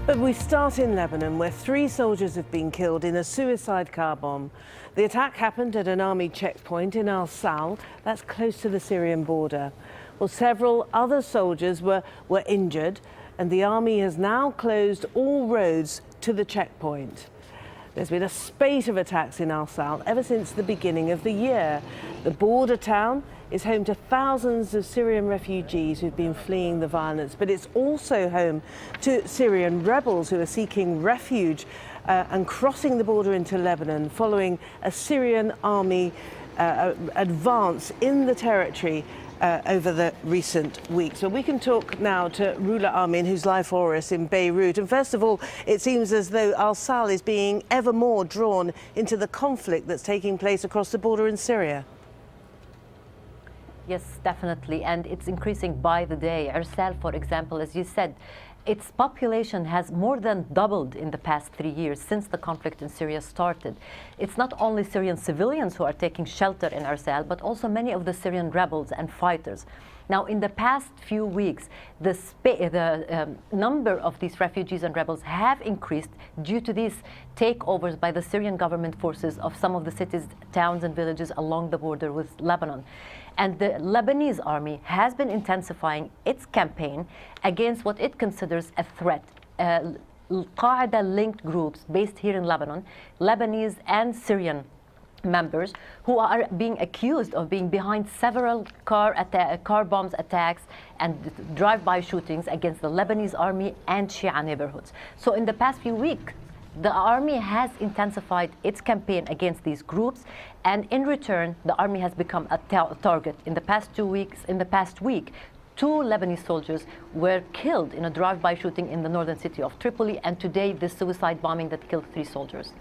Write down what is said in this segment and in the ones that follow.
But we start in Lebanon, where 3 soldiers have been killed in a suicide car bomb. The attack happened at an army checkpoint in Al-Sal, that's close to the Syrian border. Well, several other soldiers were injured, and the army has now closed all roads to the checkpoint. There's been a spate of attacks in Al-Sal ever since the beginning of the year. The border town is home to thousands of Syrian refugees who've been fleeing the violence, but it's also home to Syrian rebels who are seeking refuge and crossing the border into Lebanon following a Syrian army advance in the territory over the recent weeks. So we can talk now to Rula Amin, who's live for us in Beirut. And first of all, it seems as though Al-Sal is being ever more drawn into the conflict that's taking place across the border in Syria. Yes, definitely, and it's increasing by the day. Al-Sal, for example, as you said, its population has more than doubled in the past 3 years since the conflict in Syria started. It's not only Syrian civilians who are taking shelter in Al-Sal, but also many of the Syrian rebels and fighters. Now, in the past few weeks, the number of these refugees and rebels have increased due to these takeovers by the Syrian government forces of some of the cities, towns and villages along the border with Lebanon. And the Lebanese army has been intensifying its campaign against what it considers a threat. Al-Qaeda-linked groups based here in Lebanon, Lebanese and Syrian members, who are being accused of being behind several car bombs attacks and drive-by shootings against the Lebanese army and Shia neighborhoods. So in the past few weeks, the army has intensified its campaign against these groups, and in return, the army has become a target. In the past 2 weeks, in the past week, 2 Lebanese soldiers were killed in a drive-by shooting in the northern city of Tripoli, and today this suicide bombing that killed 3 soldiers.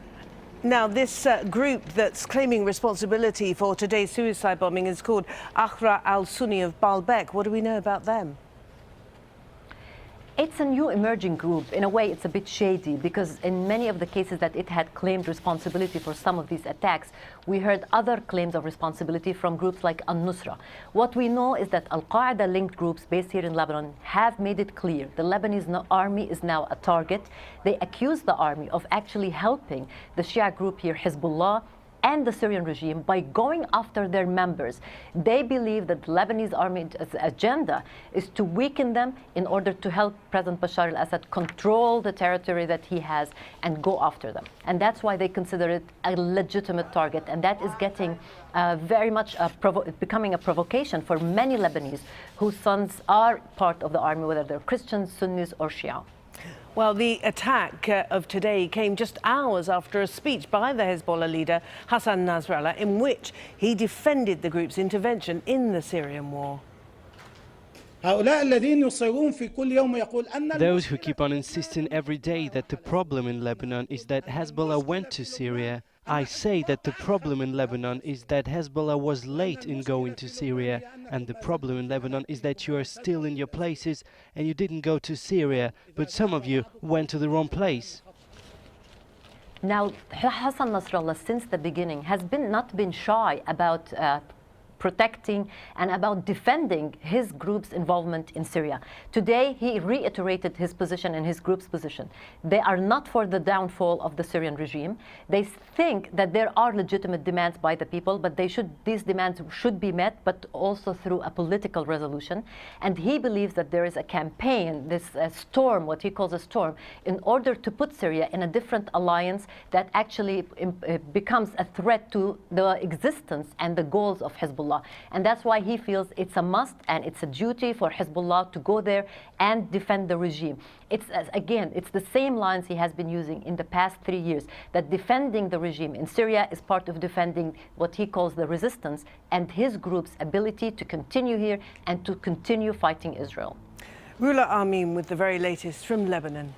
Now, this group that's claiming responsibility for today's suicide bombing is called Akhra al-Sunni of Baalbek. What do we know about them? It's a new emerging group. In a way, it's a bit shady because in many of the cases that it had claimed responsibility for some of these attacks, we heard other claims of responsibility from groups like Al-Nusra. What we know is that Al-Qaeda-linked groups based here in Lebanon have made it clear the Lebanese army is now a target. They accuse the army of actually helping the Shia group here, Hezbollah, and the Syrian regime by going after their members. They believe that the Lebanese army's agenda is to weaken them in order to help President Bashar al-Assad control the territory that he has and go after them. And that's why they consider it a legitimate target. And that is getting very much becoming a provocation for many Lebanese whose sons are part of the army, whether they're Christians, Sunnis, or Shia. Well, the attack of today came just hours after a speech by the Hezbollah leader, Hassan Nasrallah, in which he defended the group's intervention in the Syrian war. Those who keep on insisting every day that the problem in Lebanon is that Hezbollah went to Syria. I say that the problem in Lebanon is that Hezbollah was late in going to Syria, and the problem in Lebanon is that you are still in your places and you didn't go to Syria, but some of you went to the wrong place. Now, Hassan Nasrallah, since the beginning, has not been shy about protecting and about defending his group's involvement in Syria. Today, he reiterated his position and his group's position. They are not for the downfall of the Syrian regime. They think that there are legitimate demands by the people, but these demands should be met, but also through a political resolution. And he believes that there is a campaign, this storm, what he calls a storm, in order to put Syria in a different alliance that actually becomes a threat to the existence and the goals of Hezbollah. And that's why he feels it's a must and it's a duty for Hezbollah to go there and defend the regime. It's, again, it's the same lines he has been using in the past 3 years, that defending the regime in Syria is part of defending what he calls the resistance and his group's ability to continue here and to continue fighting Israel. Rula Amin with the very latest from Lebanon.